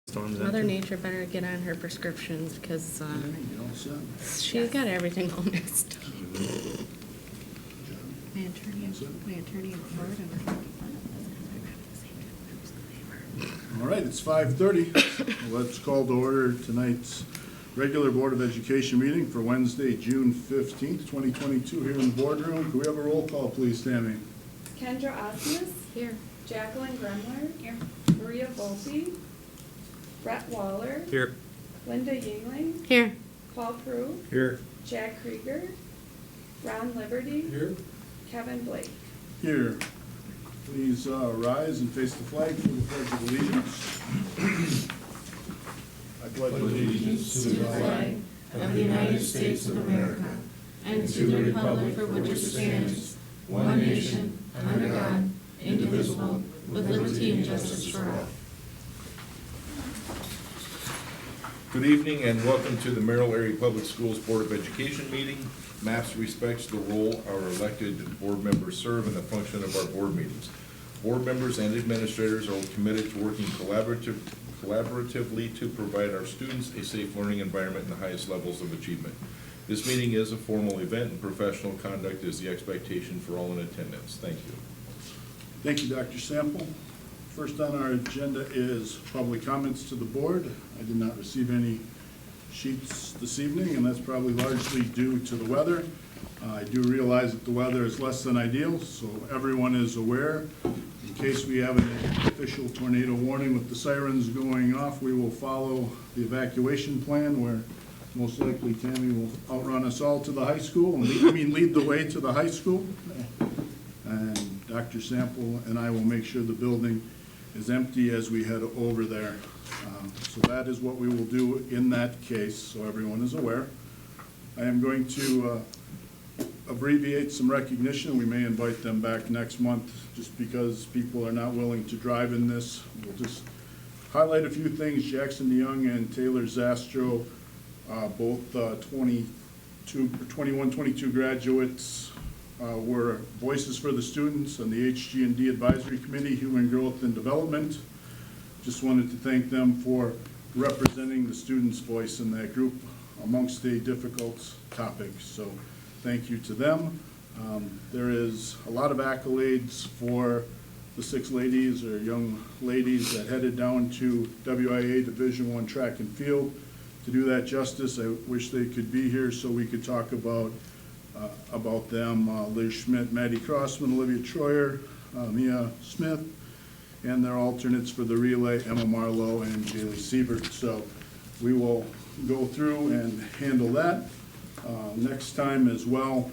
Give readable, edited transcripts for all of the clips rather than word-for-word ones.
Storms Mother in. Nature better get on her prescriptions because You all set? she's got everything all mixed up. John? My attorney in Florida was making fun of us. All right, it's 5:30. Let's call to order tonight's regular Board of Education meeting for Wednesday, June 15th, 2022, here in the boardroom. Could we have a roll call, please, Tammy? Kendra Osmus, Here. Jacqueline Gremler, Here. Maria Volpe, Brett Waller, Here. Linda Yingling, Here. Paul Prue, Here. Jack Krieger, Ron Liberty, Here. Kevin Blake. Here. Please rise and face the flag for the Pledge of Allegiance. I pledge allegiance to the flag of the United States of America and to the republic for which it stands, one nation, under God, indivisible, with liberty and justice for all. Good evening and welcome to the Merrill Area Public Schools Board of Education meeting. MAPS respects the role our elected board members serve in the function of our board meetings. Board members and administrators are committed to working collaboratively to provide our students a safe learning environment in the highest levels of achievement. This meeting is a formal event and professional conduct is the expectation for all in attendance. Thank you. Thank you, Dr. Sample. First on our agenda is public comments to the board. I did not receive any sheets this evening, and that's probably largely due to the weather. I do realize that the weather is less than ideal, so everyone is aware. In case we have an official tornado warning with the sirens going off, we will follow the evacuation plan where most likely Tammy will outrun us all to the high school, and lead the way to the high school. And Dr. Sample and I will make sure the building is empty as we head over there. So that is what we will do in that case, so everyone is aware. I am going to abbreviate some recognition. We may invite them back next month just because people are not willing to drive in this. We'll just highlight a few things. Jackson DeYoung and Taylor Zastro, both 21-22 graduates, were voices for the students on the HG&D Advisory Committee, Human Growth and Development. Just wanted to thank them for representing the students' voice in that group amongst a difficult topic. So thank you to them. There is a lot of accolades for the 6 ladies or young ladies that headed down to WIA Division I track and field. To do that justice, I wish they could be here so we could talk about them. Liz Schmidt, Maddie Crossman, Olivia Troyer, Mia Smith, and their alternates for the relay, Emma Marlowe and Jaylee Siebert. So we will go through and handle that next time as well.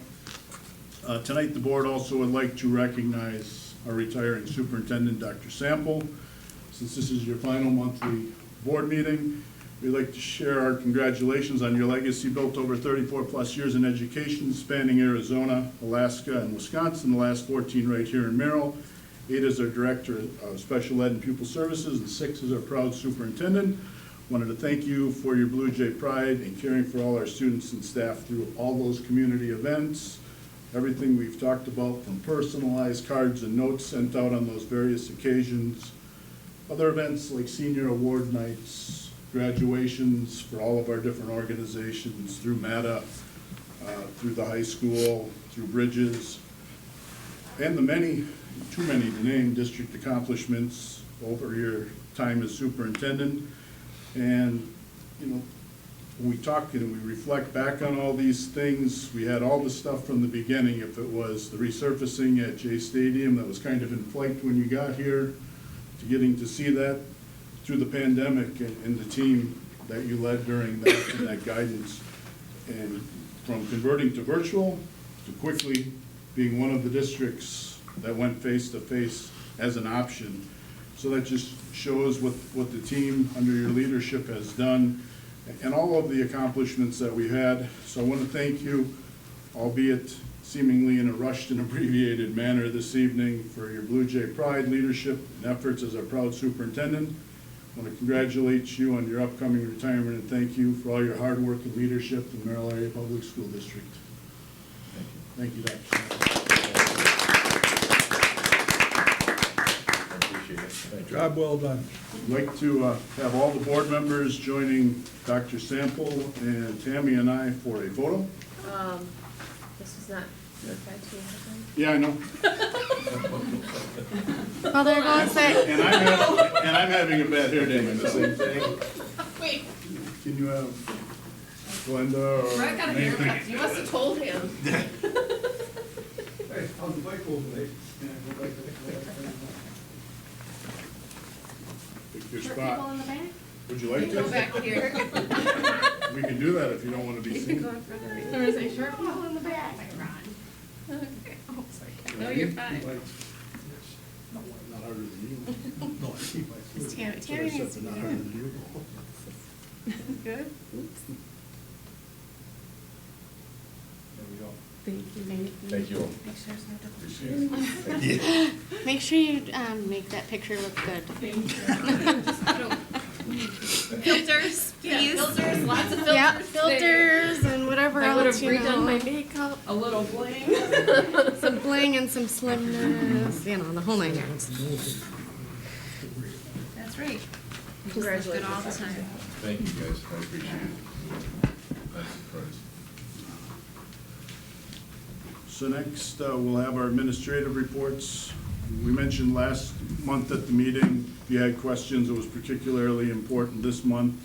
Tonight the board also would like to recognize our retiring superintendent, Dr. Sample. Since this is your final monthly board meeting, we'd like to share our congratulations on your legacy built over 34 plus years in education, spanning Arizona, Alaska, and Wisconsin, the last 14 right here in Merrill. 8 as our Director of Special Ed and Pupil Services, and 6 as our proud superintendent. Wanted to thank you for your Blue Jay pride in caring for all our students and staff through all those community events. Everything we've talked about, from personalized cards and notes sent out on those various occasions. Other events like senior award nights, graduations for all of our different organizations, through MATA, through the high school, through Bridges, and the many, too many to name, district accomplishments over your time as superintendent. And, you know, when we talk and we reflect back on all these things, we had all the stuff from the beginning. If it was the resurfacing at Jay Stadium that was kind of in flight when you got here, to getting to see that through the pandemic and the team that you led during that and that guidance, and from converting to virtual to quickly being one of the districts that went face-to-face as an option. So that just shows what the team under your leadership has done and all of the accomplishments that we had. So I want to thank you, albeit seemingly in a rushed and abbreviated manner this evening, for your Blue Jay pride, leadership, and efforts as our proud superintendent. I want to congratulate you on your upcoming retirement and thank you for all your hard work and leadership in the Merrill Area Public School District. Thank you, Dr. I appreciate Appreciate it. Thank you. Job well done. I'd like to have all the board members joining Dr. Sample and Tammy and I for a photo. This is not notified to your husband? Yeah, I know. Well, there goes that. And I'm having a bad hair day. The same thing. Wait, Can you have Glenda or Brett got a Nathan? haircut. You must have told him. Hey, how's the bike going today? Pick your Short spot. people in the back? Would you like Go to? back here. We can do that if you don't want to be You can seen. go in further. There is a short people in the back. Okay. Oh, sorry. No, you're fine. Not harder than you. No, I keep my foot. Tammy That's what I needs said, to but not be harder in. than you. Good. Oops. There we go. Thank you, Nate. Thank you all. Make sure there's no double. Appreciate it. Make sure you make that picture look good. Filters, Yeah, please. filters, lots of filters. Yeah, today. filters and whatever I would have else, you know. redone my makeup. A little bling. Some bling and some slimness, you know, the whole 9 yards. That's right. Congratulations. All the time. Thank you, guys. I appreciate it. Nice surprise. So next, we'll have our administrative reports. We mentioned last month at the meeting, if you had questions, it was particularly important this month,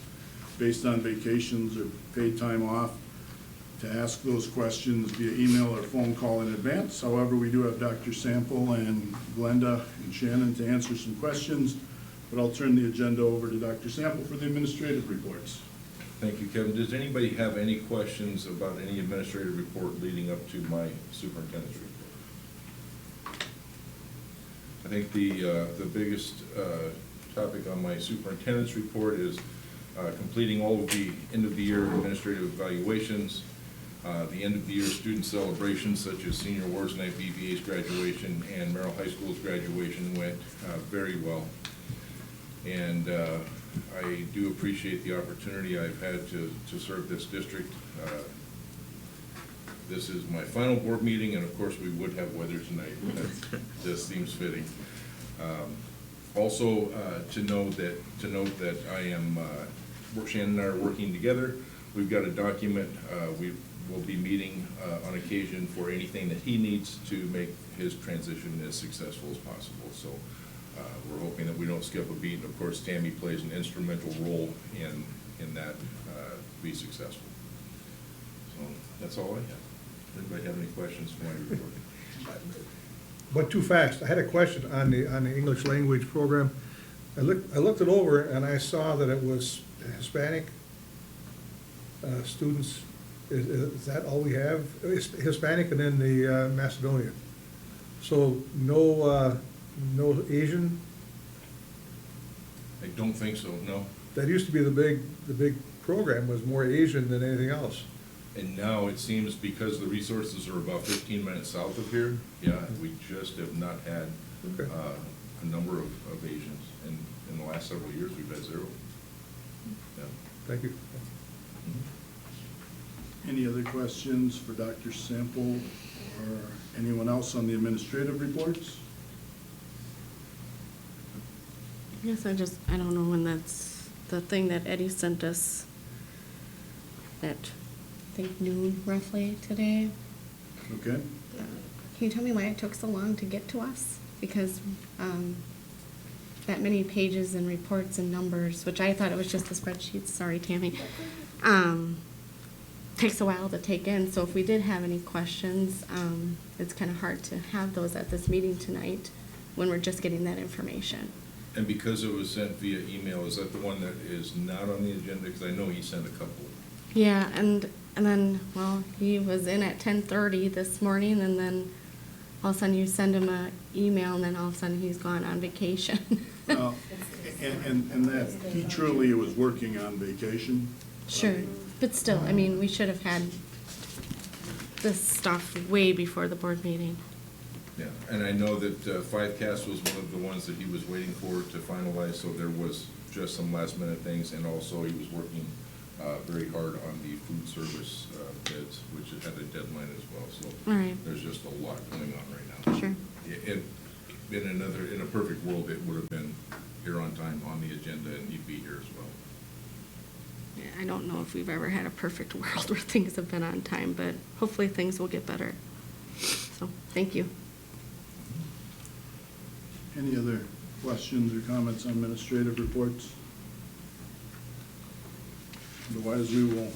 based on vacations or paid time off, to ask those questions via email or phone call in advance. However, we do have Dr. Sample and Glenda and Shannon to answer some questions, but I'll turn the agenda over to Dr. Sample for the administrative reports. Thank you, Kevin. Does anybody have any questions about any administrative report leading up to my superintendent's report? I think the biggest topic on my superintendent's report is completing all of the end-of-the-year administrative evaluations, the end-of-the-year student celebrations such as Senior Awards Night, BVA's graduation, and Merrill High School's graduation went very well. And I do appreciate the opportunity I've had to serve this district. This is my final board meeting, and of course, we would have weather tonight. That just seems fitting. Also, to note that I am, Shannon and I are working together. We've got a document. We will be meeting on occasion for anything that he needs to make his transition as successful as possible. So we're hoping that we don't skip a beat. Of course, Tammy plays an instrumental role in that to be successful. So that's all I have. Anybody have any questions for my report? But too fast. I had a question on the English language program. I looked it over and I saw that it was Hispanic students. Is that all we have? Hispanic and then the Macedonian. So no Asian? I don't think so, no. That used to be the big program, was more Asian than anything else. And now it seems because the resources are about 15 minutes south of here, yeah, we just have not had Okay. a number of Asians. And in the last several years, we've had 0. Yeah. Thank you. Any other questions for Dr. Sample or anyone else on the administrative reports? Yes, I don't know when that's the thing that Eddie sent us at, I think, noon roughly today. Okay. Can you tell me why it took so long to get to us? Because that many pages and reports and numbers, which I thought it was just a spreadsheet, sorry, Tammy, takes a while to take in. So if we did have any questions, it's kind of hard to have those at this meeting tonight when we're just getting that information. And because it was sent via email, is that the one that is not on the agenda? Because I know he sent a couple. Yeah, and then, well, he was in at 10:30 this morning, and then all of a sudden you send him an email, and then all of a sudden he's gone on vacation. Well, and that he truly was working on vacation. Sure, but still, I mean, we should have had this stuff way before the board meeting. Yeah, and I know that 5CAS was one of the ones that he was waiting for to finalize, so there was just some last minute things, and also he was working very hard on the food service bids, which had a deadline as well, so All right. there's just a lot going on right now. Sure. in a perfect world, it would have been here on time on the agenda, and he'd be here as well. Yeah, I don't know if we've ever had a perfect world where things have been on time, but hopefully things will get better. So, thank you. Any other questions or comments on administrative reports? Otherwise, we will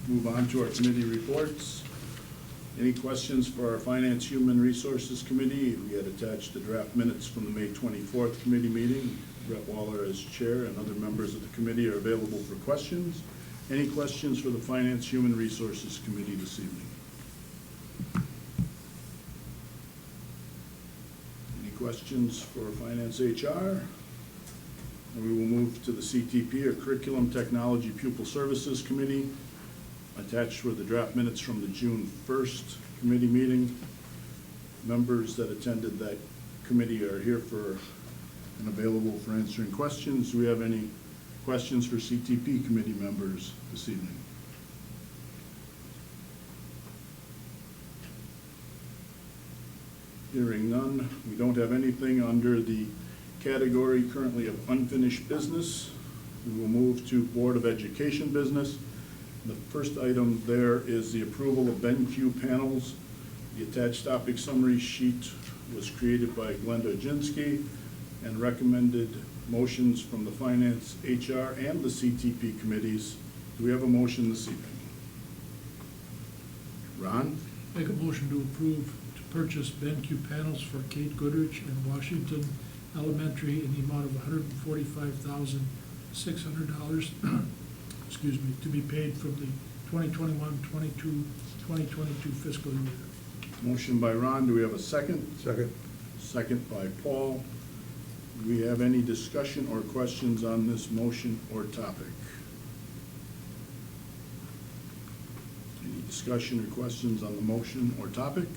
move on to our committee reports. Any questions for our Finance Human Resources Committee? We had attached the draft minutes from the May 24th committee meeting. Brett Waller as chair and other members of the committee are available for questions. Any questions for the Finance Human Resources Committee this evening? Any questions for Finance HR? And we will move to the CTP, or Curriculum Technology Pupil Services Committee. Attached were the draft minutes from the June 1st committee meeting. Members that attended that committee are here for and available for answering questions. Do we have any questions for CTP committee members this evening? Hearing none, we don't have anything under the category currently of unfinished business. We will move to Board of Education business. The first item there is the approval of Benq panels. The attached topic summary sheet was created by Glenda Jinsky and recommended motions from the Finance, HR, and the CTP committees. Do we have a motion this evening? Ron? Make a motion to approve to purchase Benq panels for Kate Goodrich and Washington Elementary in the amount of $145,600, excuse me, to be paid from the 2021-2022 fiscal year. Motion by Ron. Do we have a second? Second. Second by Paul. Do we have any discussion or questions on this motion or topic? Any discussion or questions on the motion or topic?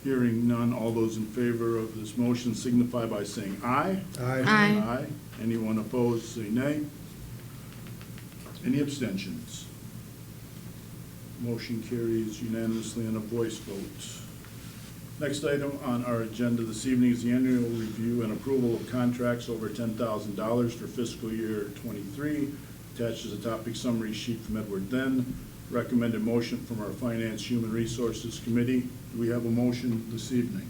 Hearing none, all those in favor of this motion signify by saying aye. Aye. Aye. Anyone opposed, say nay. Any abstentions? Motion carries unanimously on a voice vote. Next item on our agenda this evening is the annual review and approval of contracts over $10,000 for fiscal year '23. Attached is a topic summary sheet from Edward Then. Recommended motion from our Finance Human Resources Committee. Do we have a motion this evening?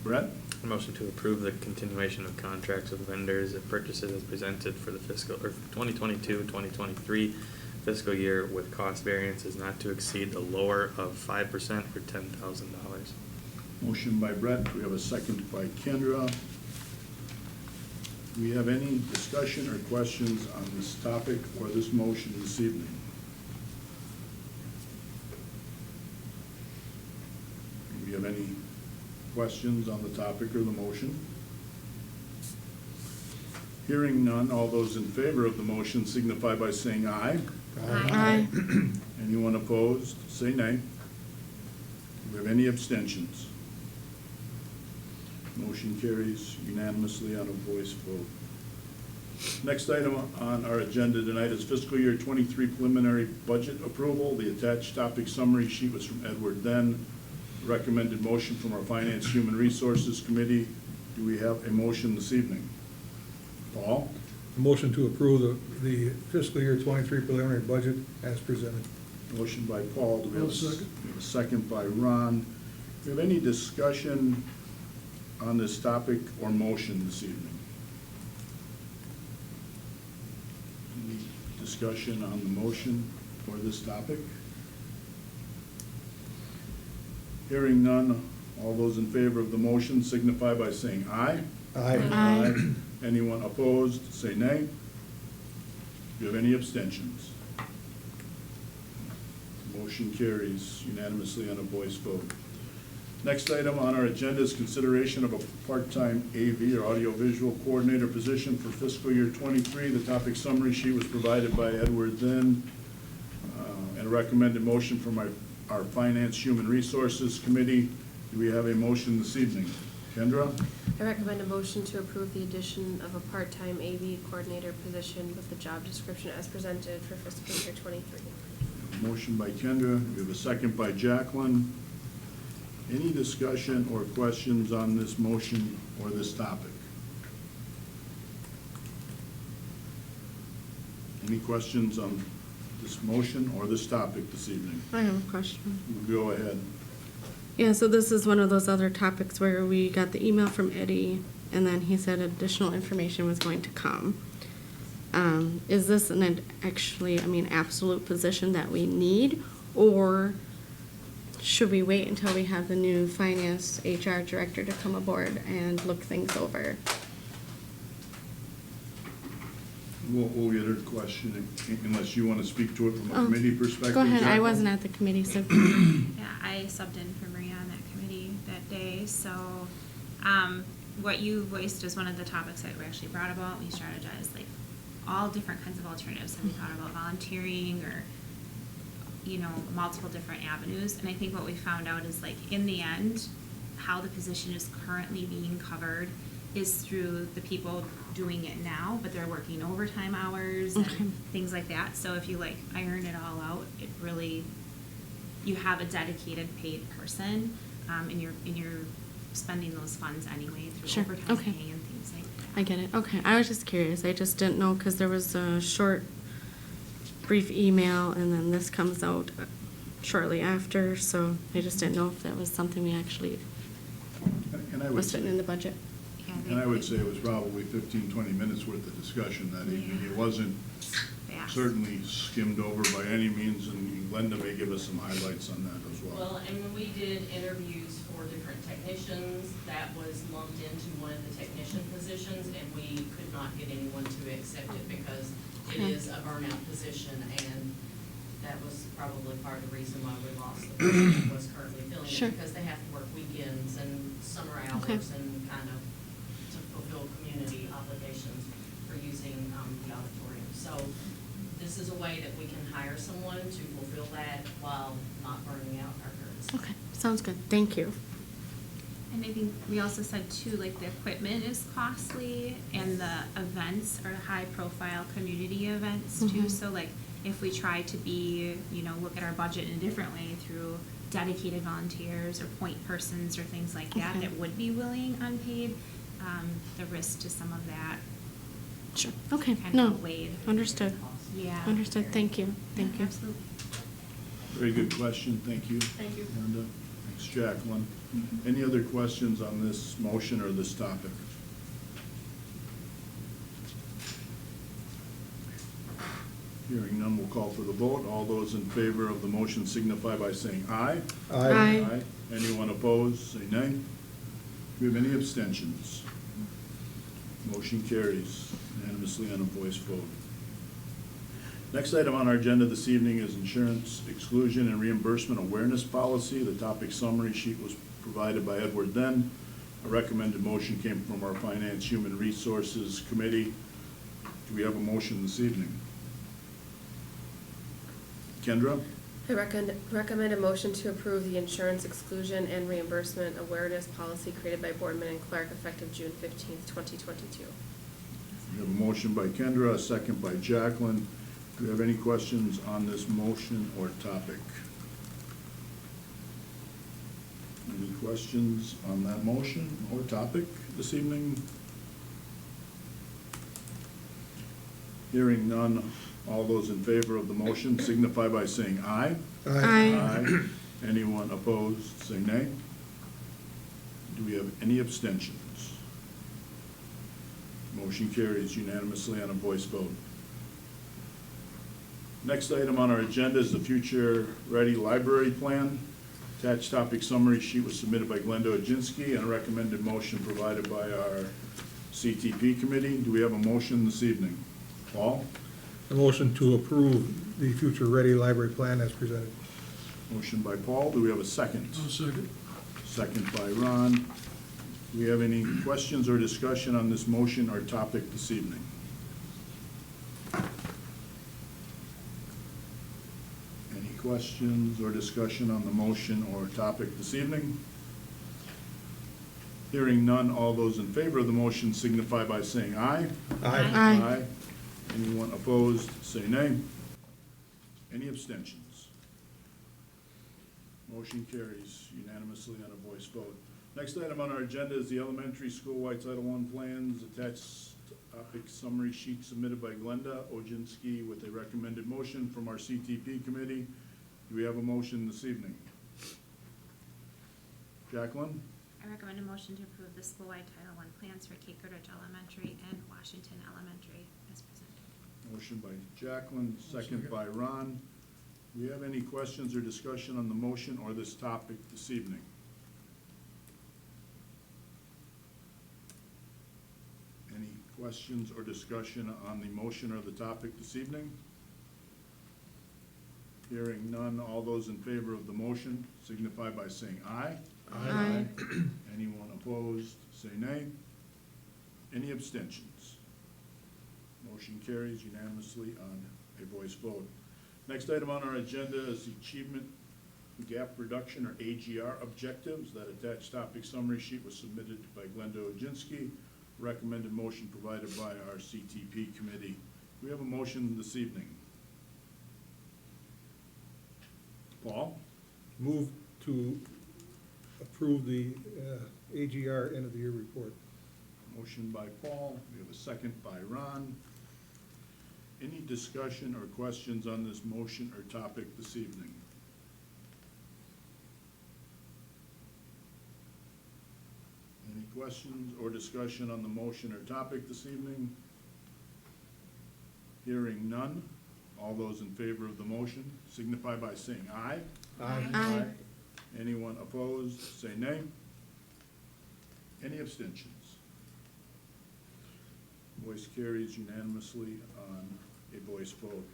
Brett? A motion to approve the continuation of contracts with vendors and purchases as presented for the fiscal, or 2022-2023 fiscal year with cost variances not to exceed the lower of 5% or $10,000. Motion by Brett. Do we have a second by Kendra? Do we have any discussion or questions on this topic or this motion this evening? Do we have any questions on the topic or the motion? Hearing none, all those in favor of the motion signify by saying aye. Aye. Anyone opposed, say nay. Do we have any abstentions? Motion carries unanimously on a voice vote. Next item on our agenda tonight is fiscal year '23 preliminary budget approval. The attached topic summary sheet was from Edward Then. Recommended motion from our Finance Human Resources Committee. Do we have a motion this evening? Paul? A motion to approve the fiscal year '23 preliminary budget as presented. Motion by Paul. Do we have I'll second. we have a second by Ron? Do we have any discussion on this topic or motion this evening? Any discussion on the motion or this topic? Hearing none, all those in favor of the motion signify by saying aye. Aye. Anyone opposed, say nay. Do you have any abstentions? Motion carries unanimously on a voice vote. Next item on our agenda is consideration of a part-time AV or audiovisual coordinator position for fiscal year '23. The topic summary sheet was provided by Edward Then, and a recommended motion from our Finance Human Resources Committee. Do we have a motion this evening? Kendra? I recommend a motion to approve the addition of a part-time AV coordinator position with the job description as presented for fiscal year '23. Motion by Kendra, we have a second by Jacqueline. Any discussion or questions on this motion or this topic? Any questions on this motion or this topic this evening? I have a question. Go ahead. Yeah, so this is one of those other topics where we got the email from Eddie, and then he said additional information was going to come. Is this absolute position that we need, or should we wait until we have the new finance HR director to come aboard and look things over? We'll get her question unless you want to speak to it from a Oh, committee perspective. Go ahead, I Jacqueline? wasn't at the committee, so. Yeah, I subbed in for Maria on that committee that day, so, what you voiced is one of the topics that we actually brought about. We strategized, like, all different kinds of alternatives. Have we thought about volunteering or, multiple different avenues? And I think what we found out is, like, in the end, how the position is currently being covered is through the people doing it now, but they're working overtime hours and Okay. things like that. So if you iron it all out, it really, you have a dedicated paid person, and you're spending those funds anyway through Sure, overtime okay. pay and things like that. I get it, okay. I was just curious. I just didn't know, because there was a short, brief email, and then this comes out shortly after, so I just didn't know if that was something we actually And I would was sitting in the say, budget. Yeah, and I would say it was probably 15, 20 minutes worth of discussion that evening. It wasn't fast. certainly skimmed over by any means, and Glenda may give us some highlights on that as well. Well, and when we did interviews for different technicians, that was lumped into one of the technician positions, and we could not get anyone to accept it because it Okay. is a burnout position, and that was probably part of the reason why we lost the person who was currently filling Sure. it, because they have to work weekends and summer Okay. hours and kind of to fulfill community obligations for using the auditorium. So this is a way that we can hire someone to fulfill that while not burning out our current staff. Okay, sounds good. Thank you. And I think we also said too, like, the equipment is costly and the events are high-profile community events too. Mhm. So like, if we try to be, look at our budget in a different way through dedicated volunteers or point persons or things like that, Okay. that would be willing unpaid, the risk to some of that Sure, okay, kind of no, outweighed. understood. Yeah. Understood, thank you, thank you. Absolutely. Very good question, thank you. Thank you. Glenda. Thanks, Jacqueline. Mhm. Any other questions on this motion or this topic? Hearing none, we'll call for the vote. All those in favor of the motion signify by saying aye. Aye. Anyone opposed, say nay. Do we have any abstentions? Motion carries unanimously on a voice vote. Next item on our agenda this evening is insurance exclusion and reimbursement awareness policy. The topic summary sheet was provided by Edward Then. A recommended motion came from our Finance Human Resources Committee. Do we have a motion this evening? Kendra? I recommend a motion to approve the insurance exclusion and reimbursement awareness policy created by Boardman and Clark effective June 15th, 2022. We have a motion by Kendra, a second by Jacqueline. Do we have any questions on this motion or topic? Any questions on that motion or topic this evening? Hearing none, all those in favor of the motion signify by saying aye. Aye. Anyone opposed, say nay. Do we have any abstentions? Motion carries unanimously on a voice vote. Next item on our agenda is the Future Ready Library Plan. Attached topic summary sheet was submitted by Glenda Oginski and a recommended motion provided by our CTP committee. Do we have a motion this evening? Paul? A motion to approve the Future Ready Library Plan as presented. Motion by Paul. Do we have a second? I'll second. Second by Ron. Do we have any questions or discussion on this motion or topic this evening? Any questions or discussion on the motion or topic this evening? Hearing none, all those in favor of the motion signify by saying aye. Aye. Anyone opposed, say nay. Any abstentions? Motion carries unanimously on a voice vote. Next item on our agenda is the elementary school-wide Title I plans, attached topic summary sheet submitted by Glenda Oginski with a recommended motion from our CTP committee. Do we have a motion this evening? Jacqueline? I recommend a motion to approve the school-wide Title I plans for Cape Goodrich Elementary and Washington Elementary as presented. Motion by Jacqueline, second by Ron. Do we have any questions or discussion on the motion or this topic this evening? Any questions or discussion on the motion or the topic this evening? Hearing none, all those in favor of the motion signify by saying aye. Aye. Anyone opposed, say nay. Any abstentions? Motion carries unanimously on a voice vote. Next item on our agenda is the Achievement Gap Reduction, or AGR, objectives. That attached topic summary sheet was submitted by Glenda Oginski. Recommended motion provided by our CTP committee. We have a motion this evening. Paul? Move to approve the AGR end of the year report. Motion by Paul. We have a second by Ron. Any discussion or questions on this motion or topic this evening? Any questions or discussion on the motion or topic this evening? Hearing none. All those in favor of the motion signify by saying aye. Aye. Anyone opposed, say nay. Any abstentions? Voice carries unanimously on a voice vote.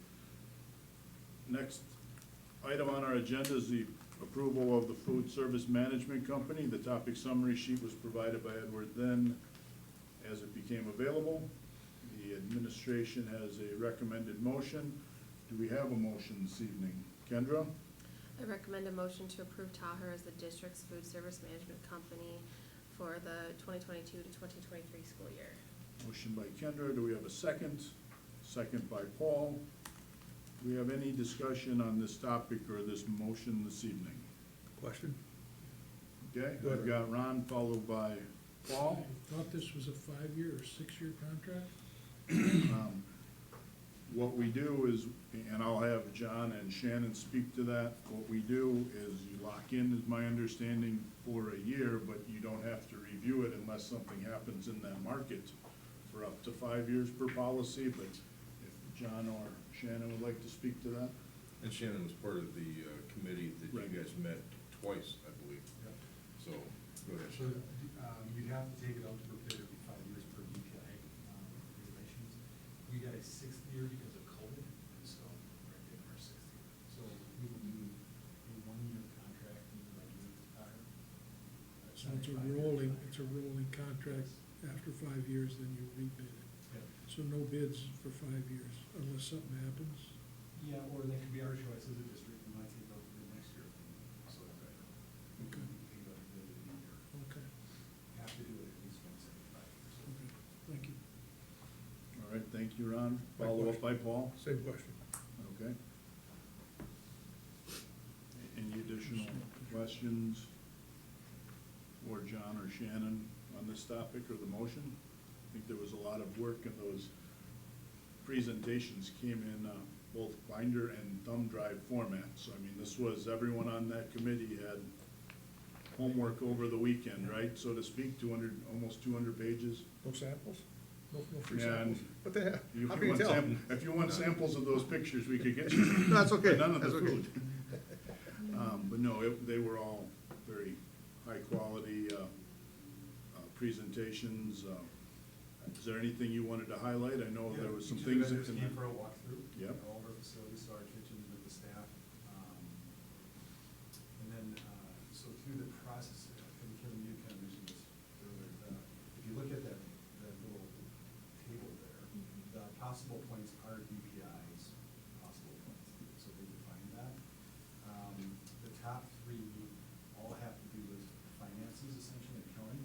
Next item on our agenda is the approval of the Food Service Management Company. The topic summary sheet was provided by Edward then as it became available. The administration has a recommended motion. Do we have a motion this evening? Kendra? I recommend a motion to approve Taher as the district's food service management company for the 2022 to 2023 school year. Motion by Kendra. Do we have a second? Second by Paul. Do we have any discussion on this topic or this motion this evening? Question? Okay, I've got Ron followed by Paul. I thought this was a 5-year or 6-year contract? What we do is, and I'll have John and Shannon speak to that, what we do is you lock in, is my understanding, for a year, but you don't have to review it unless something happens in that market for up to 5 years per policy, but if John or Shannon would like to speak to that? And Shannon was part of the committee that Right. you guys met twice, I believe. Yep. So, go ahead. So, you'd have to take it out for bid every 5 years per DPI regulations. We got a 6th year because of COVID, so we're getting our 6th year. So we will do a 1-year contract like you hire. So it's a rolling contract. After 5 years, then you rebid it. Yep. So no bids for 5 years unless something happens. Yeah, or they could be our choice as a district, we might take out the bid next year. So that, Okay. we can take out the bid in a year. Okay, You have to do it at least once every 5 years. okay, thank you. All right, thank you, Ron. Follow up by Paul. Same question. Okay. Any additional questions for John or Shannon on this topic or the motion? I think there was a lot of work, and those presentations came in both binder and thumb drive format. So, I mean, this was, everyone on that committee had homework over the weekend, right, so to speak, almost 200 pages. No samples? No free Yeah, samples? and What the heck? If How you can you want tell? if you want samples of those pictures, we could get you. No, that's okay. But none of the That's okay. food. But no, they were all very high-quality presentations. Is there anything you wanted to highlight? I know there was some Each of the things that vendors came for a walkthrough. Yep. All of our facilities, so our kitchens with the staff. And then, so through the process, Kevin, you kind of mentioned this earlier, if you look at that little table there, the possible points are DPI's possible points, so they define that. The top 3 all have to do with finances, essentially, accounting.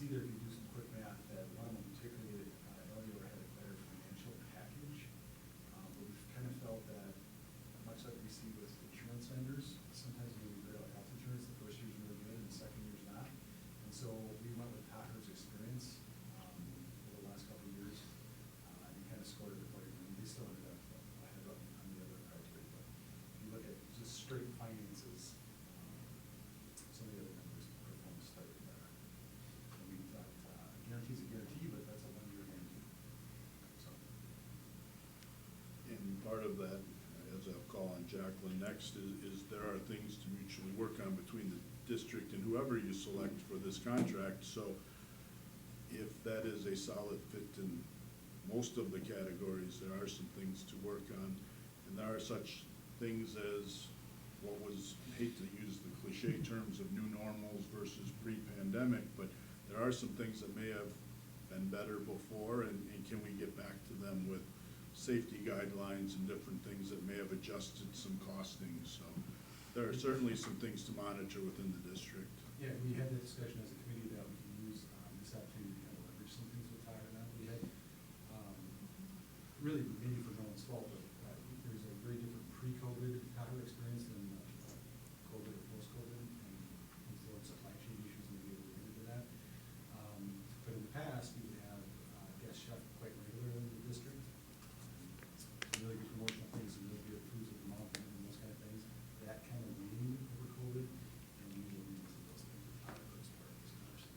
see there, if you do some quick math, that one of them, particularly Eleanor, had a better financial package. But we've kind of felt that, much like we see with insurance vendors, sometimes when we bid out health insurance, the first year's really good and the second year's not. And so we went with Tahoe's experience over the last couple of years, and kind of scored it accordingly. I mean, they still ended up ahead of on the other criteria, but if you look at just straight finances, some of the other numbers perform slightly better. And we thought, guarantee's a guarantee, but that's a one-year guarantee. So, And part of that, as I'll call on Jacqueline next, is there are things to mutually work on between the district and whoever you select for this contract. So if that is a solid fit in most of the categories, there are some things to work on. And there are such things as what was, hate to use the cliche terms of new normals versus pre-pandemic, but there are some things that may have been better before, and can we get back to them with safety guidelines and different things that may have adjusted some costings. So there are certainly some things to monitor within the district. yeah, we had that discussion as a committee that we can use this opportunity to kind of leverage some things with Tyler now. We had, really, maybe for no one's fault, but there's a very different pre-COVID Tyler experience than COVID or post-COVID, and so supply chain issues may be related to that. But in the past, we would have guest chef quite regularly in the district. Really good promotional things, and really good foods of the month and those kind of things. That kind of waned over COVID, and we will revisit those things with Tyler as part of this conversation.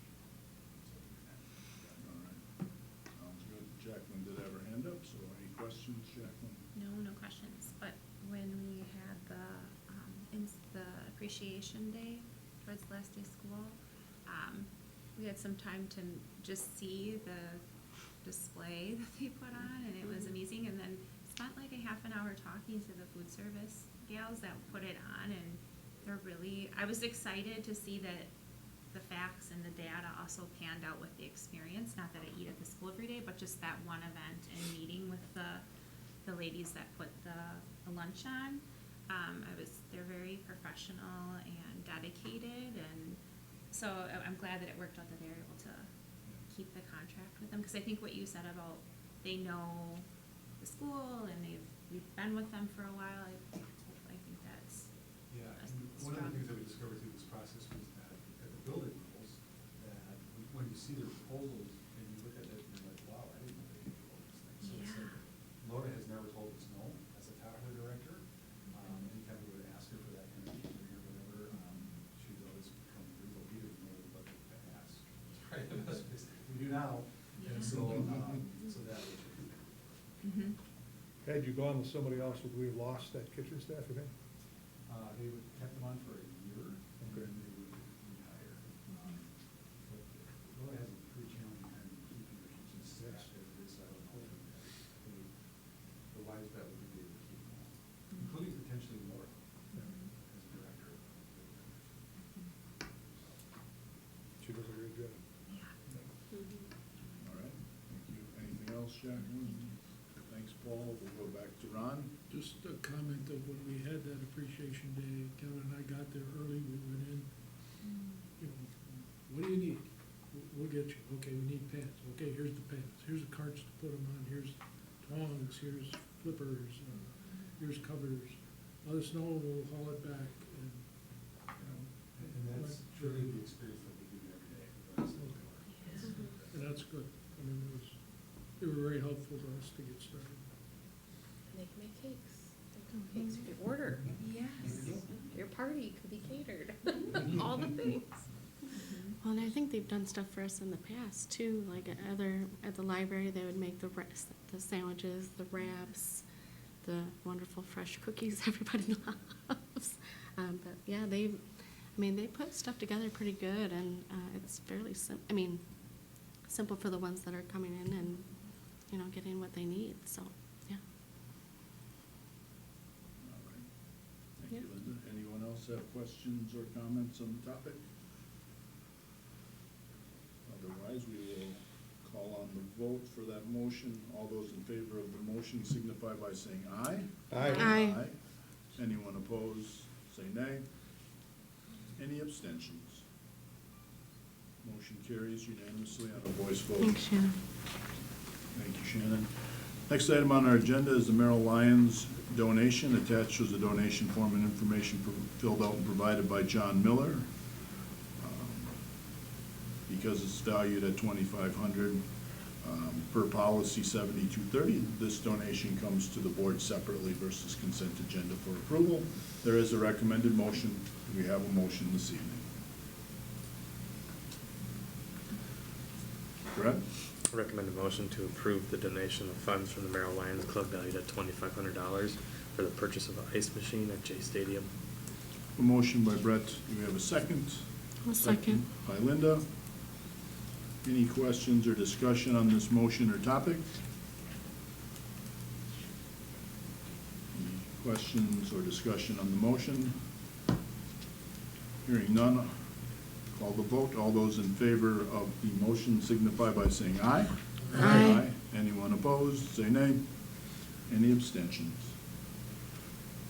So, All right. Sounds good. Jacqueline did have her hand up, so any questions, Jacqueline? No questions, but when we had the appreciation day towards the last day of school, we had some time to just see the display that they put on, and it was amazing, and then spent like a half an hour talking to the food service gals that put it on, and they're really, I was excited to see that the facts and the data also panned out with the experience, not that I eat at the school every day, but just that one event and meeting with the ladies that put the lunch on. They're very professional and dedicated, and so I'm glad that it worked out that they were able to keep the contract with them, because I think what you said about they know the school and we've been with them for a while, I think that's yeah, a and one of the strong- things that we discovered through this process was that at the building levels, that when you see the proposals and you look at it, you're like, wow, I didn't know they could do all these things. So it's like, Laura has never told us no as a tower director. Anytime we would ask her for that kind of engineering or whatever, she'd always become very leader in order to let it pass. Right, we do now, and so that was. Mhm. Had you gone with somebody else, would we have lost that kitchen staff, you think? They would kept them on for a year, and Okay. then they would retire. But Laura has a pretty challenging time keeping her kitchen staff as it is, so I don't know if the wise bet would be able to keep them all, including potentially Laura as a director. She does a great job. All right, thank you. Anything else, Jacqueline? Thanks, Paul. We'll go back to Ron. Just a comment of when we had that appreciation day, Kevin and I got there early, we went in, you know, what do you need? We'll get you. Okay, we need pants. Okay, here's the pants. Here's the carts to put them on. Here's tongs, here's flippers, here's covers. Let us know, we'll haul it back, and, you know. And that's truly the experience that we do every day. with our staff. And that's good. I mean, they were very helpful to us to get started. And they can make cakes. They can make cakes if you order. Yes. Your party could be catered. All the things. Well, and I think they've done stuff for us in the past too, like at the library, they would make the sandwiches, the wraps, the wonderful fresh cookies everybody loves. But yeah, they put stuff together pretty good, and it's fairly simple for the ones that are coming in and, you know, getting what they need, so, yeah. All right. Thank you, Yeah. Linda. Anyone else have questions or comments on the topic? Otherwise, we will call on the vote for that motion. All those in favor of the motion signify by saying aye. Aye. Anyone opposed, say nay. Any abstentions? Motion carries unanimously on a voice vote. Thanks, Shannon. Thank you, Shannon. Next item on our agenda is the Merrill Lions donation. Attached was a donation form and information filled out and provided by John Miller. Because it's valued at $2,500 per policy 7230, this donation comes to the board separately versus consent agenda for approval. There is a recommended motion. Do we have a motion this evening? Brett? Recommend a motion to approve the donation of funds from the Merrill Lions Club valued at $2,500 for the purchase of an ice machine at Jay Stadium. A motion by Brett. Do we have a second? A second. By Linda. Any questions or discussion on this motion or topic? Any questions or discussion on the motion? Hearing none, call the vote. All those in favor of the motion signify by saying aye. Aye. Anyone opposed, say nay. Any abstentions?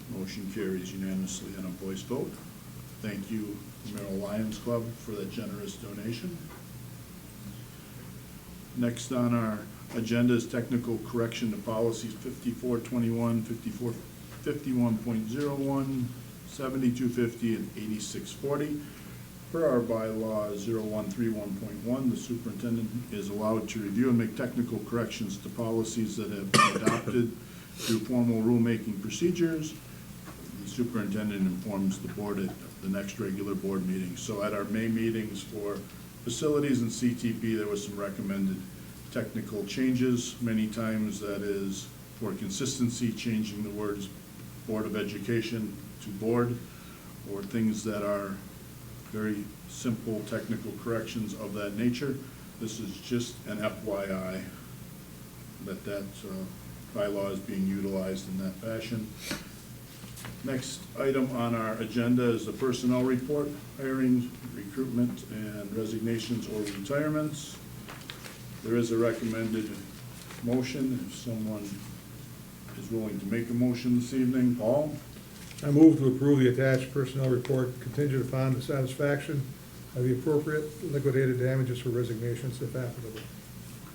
Motion carries unanimously on a voice vote. Thank you, Merrill Lions Club, for that generous donation. Next on our agenda is technical correction to policies 5421, 51.01, 7250, and 8640. Per our bylaw 0131.1, the superintendent is allowed to review and make technical corrections to policies that have been adopted through formal rulemaking procedures. The superintendent informs the board at the next regular board meeting. So at our May meetings for facilities and CTP, there was some recommended technical changes. Many times that is for consistency, changing the words Board of Education to Board, or things that are very simple technical corrections of that nature. This is just an FYI that bylaw is being utilized in that fashion. Next item on our agenda is the personnel report, hiring, recruitment, and resignations or retirements. There is a recommended motion. If someone is willing to make a motion this evening, Paul? I move to approve the attached personnel report contingent upon the satisfaction of the appropriate liquidated damages for resignations if applicable.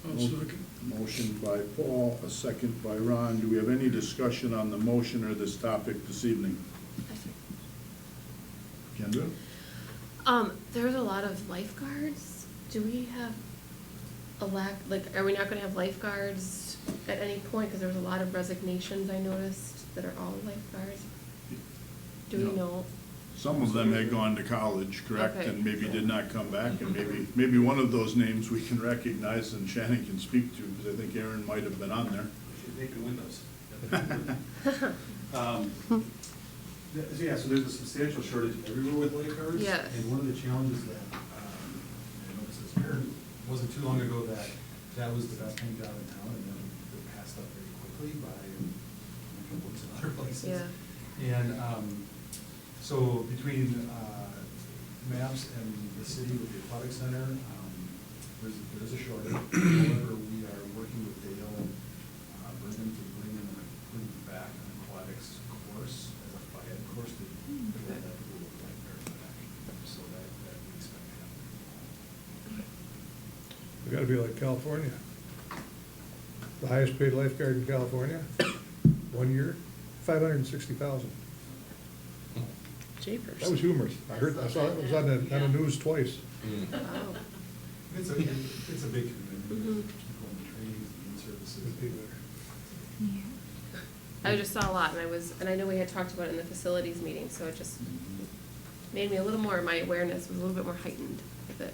I'll second. Motion by Paul, a second by Ron. Do we have any discussion on the motion or this topic this evening? Kendra? There's a lot of lifeguards. Do we have a lack, like, are we not gonna have lifeguards at any point? Because there was a lot of resignations I noticed that are all lifeguards. Do we No. know? Some of them had gone to college, correct, Okay. and maybe did not come back, and maybe one of those names we can recognize and Shannon can speak to, because I think Aaron might have been on there. Should take the windows. Yeah, so there's a substantial shortage everywhere with lifeguards. Yes. And one of the challenges that, I noticed as parent, wasn't too long ago that was the best paying job in town, and then it passed up very quickly by books and other places. Yeah. And, so between, MAPS and the city with the aquatic center, there's a shortage. However, we are working with Dale, Bergen to bring them back an aquatics course as a FIAD course to build that pool of lifeguards back. So that we expect to happen. We gotta be like California. The highest paid lifeguard in California, 1 year, $560,000. Jeepers. That was humorous. I saw it was on the news twice. Oh. It's a big commitment, Mhm. going to training, and services. Would be better. I just saw a lot, and I know we had talked about it in the facilities meeting, so it just made me a little more, my awareness was a little bit more heightened with it.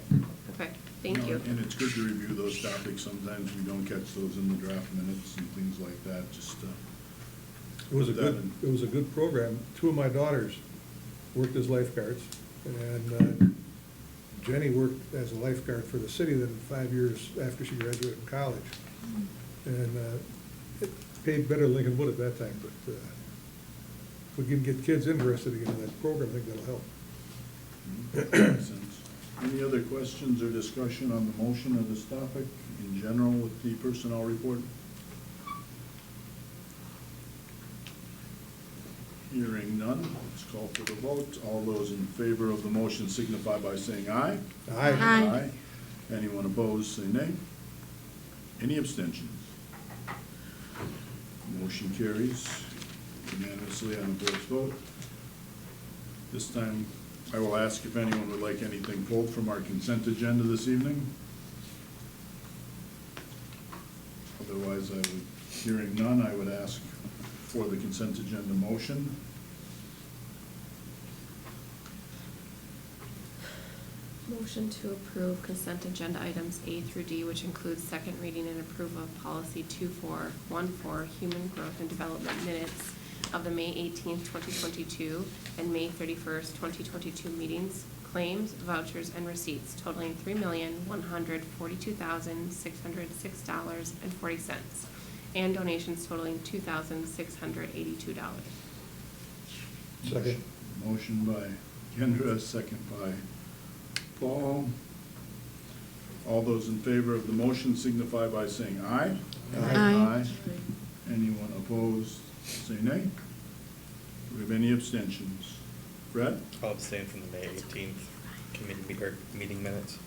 Okay, thank you. And it's good to review those topics. Sometimes we don't catch those in the draft minutes and things like that, just It was a put that good, in. it was a good program. Two of my daughters worked as lifeguards, and Jenny worked as a lifeguard for the city then 5 years after she graduated from college. And it paid better than Lincoln Wood at that time, but if we can get kids interested again in that program, I think that'll help. Makes sense. Any other questions or discussion on the motion of this topic in general with the personnel report? Hearing none, let's call for the vote. All those in favor of the motion signify by saying aye. Aye. Aye. Anyone opposed, say nay. Any abstentions? Motion carries unanimously on the board's vote. This time, I will ask if anyone would like anything pulled from our consent agenda this evening. Otherwise, hearing none, I would ask for the consent agenda motion. Motion to approve consent agenda items A through D, which includes second reading and approval of policy 2414, human growth and development minutes of the May 18th, 2022 and May 31st, 2022 meetings, claims, vouchers, and receipts totaling $3,142,606.40, and donations totaling $2,682. Second. Motion by Kendra, second by Paul. All those in favor of the motion signify by saying aye. Aye. Anyone opposed, say nay. Do we have any abstentions? Brett? I'll abstain from the May 18th meeting minutes.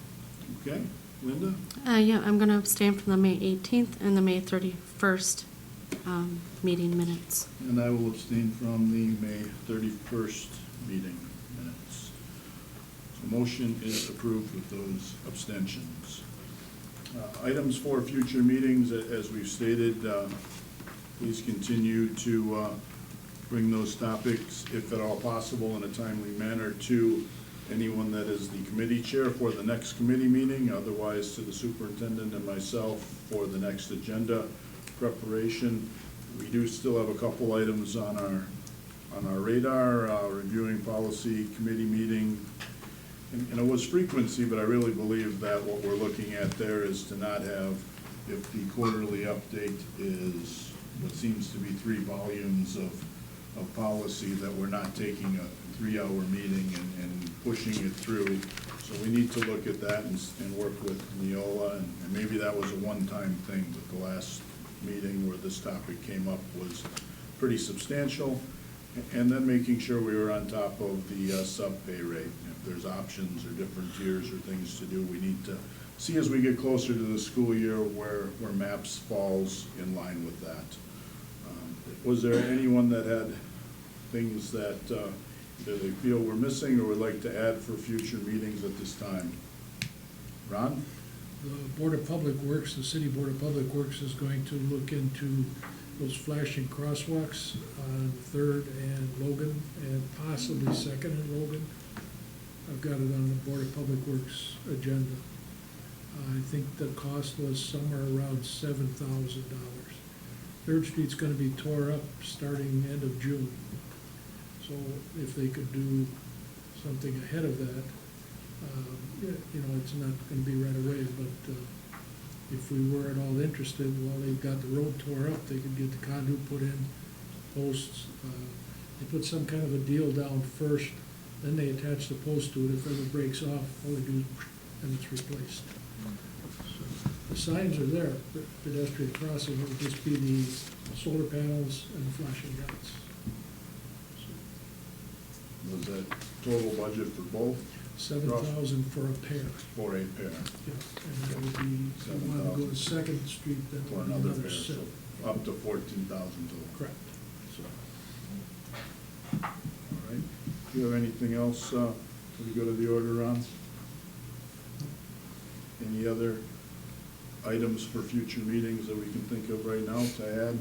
Okay. Linda? Yeah, I'm gonna abstain from the May 18th and the May 31st, meeting minutes. And I will abstain from the May 31st meeting minutes. So motion is approved with those abstentions. Items for future meetings, as we've stated, please continue to bring those topics, if at all possible, in a timely manner to anyone that is the committee chair for the next committee meeting, otherwise to the superintendent and myself for the next agenda preparation. We do still have a couple items on our radar, reviewing policy committee meeting. And it was frequency, but I really believe that what we're looking at there is to not have, if the quarterly update is what seems to be 3 volumes of policy, that we're not taking a 3-hour meeting and pushing it through. So we need to look at that and work with Neola, and maybe that was a one-time thing, but the last meeting where this topic came up was pretty substantial. And then making sure we were on top of the sub-pay rate. If there's options or different tiers or things to do, we need to see as we get closer to the school year where MAPS falls in line with that. Was there anyone that had things that either they feel we're missing or would like to add for future meetings at this time? Ron? The Board of Public Works, the City Board of Public Works is going to look into those flashing crosswalks on 3rd and Logan, and possibly 2nd and Logan. I've got it on the Board of Public Works agenda. I think the cost was somewhere around $7,000. 3rd Street's gonna be tore up starting end of June. So if they could do something ahead of that, you know, it's not gonna be right away, but if we were at all interested, while they've got the road tore up, they could get the conduit put in, posts. They put some kind of a deal down first, then they attach the post to it. If it ever breaks off, all they do is and it's replaced. So the signs are there, pedestrian crossing, it would just be the solar panels and the flashing lights. Was that total budget for both? 7,000 for a pair. For a pair. Yeah, and that would be, if you wanted to go to 2nd Street, then it For would be another another pair, set. so up to 14,000 total. Correct. So, All right. Do you have anything else for we go to the order, Ron? Any other items for future meetings that we can think of right now to add?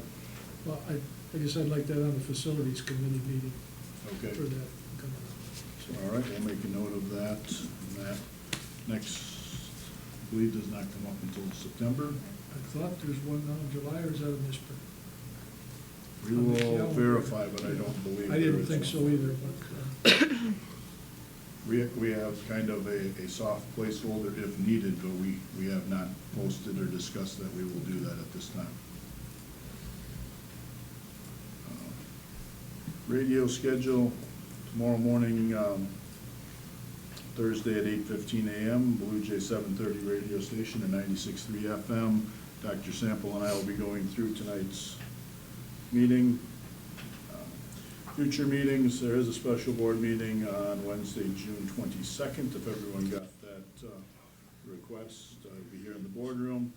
well, I guess I'd like that on the Facilities Committee meeting Okay. for that coming up. So, All right, we'll make a note of that. And that next, I believe, does not come up until September. I thought there's one now in July, or is that a misprint? We will verify, but I don't believe I there didn't is think one. so either, but, We have kind of a soft placeholder if needed, but we have not posted or discussed that we will do that at this time. Radio schedule, tomorrow morning, Thursday at 8:15 a.m., Blue Jay 730 radio station and 96.3 FM. Dr. Sample and I will be going through tonight's meeting. Future meetings, there is a special board meeting on Wednesday, June 22nd. If everyone got that request, I'll be here in the boardroom.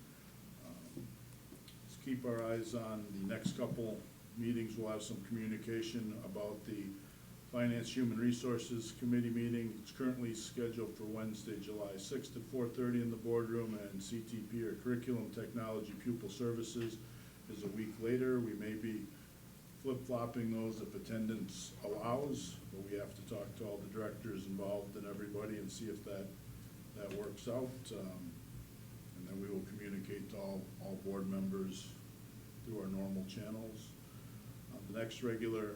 Let's keep our eyes on the next couple meetings. We'll have some communication about the Finance Human Resources Committee meeting. It's currently scheduled for Wednesday, July 6th at 4:30 in the boardroom, and CTP, or Curriculum Technology Pupil Services, is a week later. We may be flip-flopping those if attendance allows, but we have to talk to all the directors involved and everybody and see if that works out. And then we will communicate to all board members through our normal channels. The next regular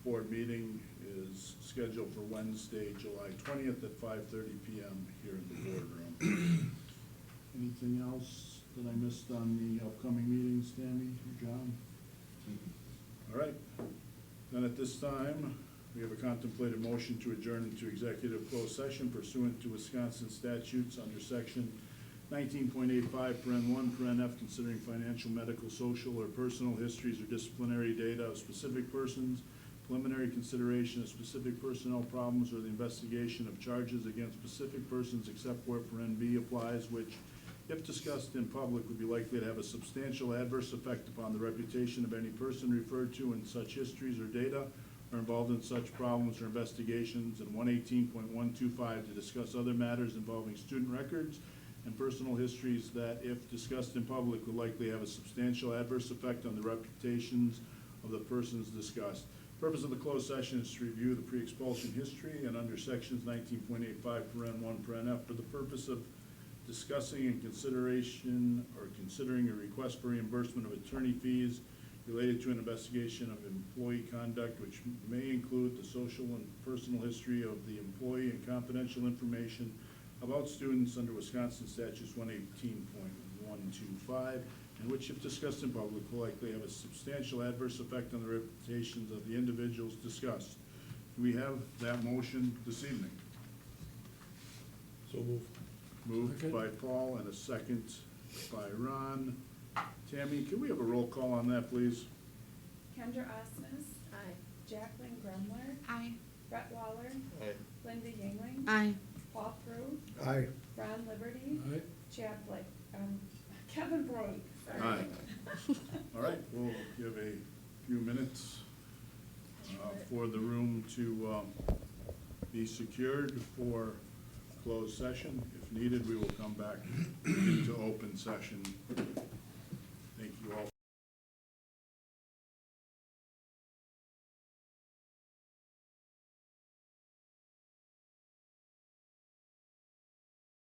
board meeting is scheduled for Wednesday, July 20th at 5:30 p.m. here in the boardroom. Anything else that I missed on the upcoming meetings, Tammy or John? All right. Then at this time, we have a contemplated motion to adjourn into executive closed session pursuant to Wisconsin statutes under section 19.85, paren 1, paren F, considering financial, medical, social, or personal histories or disciplinary data of specific persons, preliminary consideration of specific personnel problems, or the investigation of charges against specific persons except where paren B applies, which, if discussed in public, would be likely to have a substantial adverse effect upon the reputation of any person referred to in such histories or data, or involved in such problems or investigations, and 118.125 to discuss other matters involving student records and personal histories that, if discussed in public, would likely have a substantial adverse effect on the reputations of the persons discussed. Purpose of the closed session is to review the pre-expulsion history, and under sections 19.85, paren 1, paren F, for the purpose of discussing and consideration or considering a request for reimbursement of attorney fees related to an investigation of employee conduct, which may include the social and personal history of the employee and confidential information about students under Wisconsin statutes 118.125, and which, if discussed in public, will likely have a substantial adverse effect on the reputations of the individuals discussed. Do we have that motion this evening? So moved. Moved Second. by Paul and a second by Ron. Tammy, can we have a roll call on that, please? Kendra Osmus, Aye. Jacqueline Grumler, Aye. Brett Waller, Linda Yingling, Aye. Paul Prue, Aye. Ron Liberty, All right, Chad Blake, Kevin Blake, sorry. Aye. All right, we'll give a few minutes for the room to be secured for closed session. If needed, we will come back into open session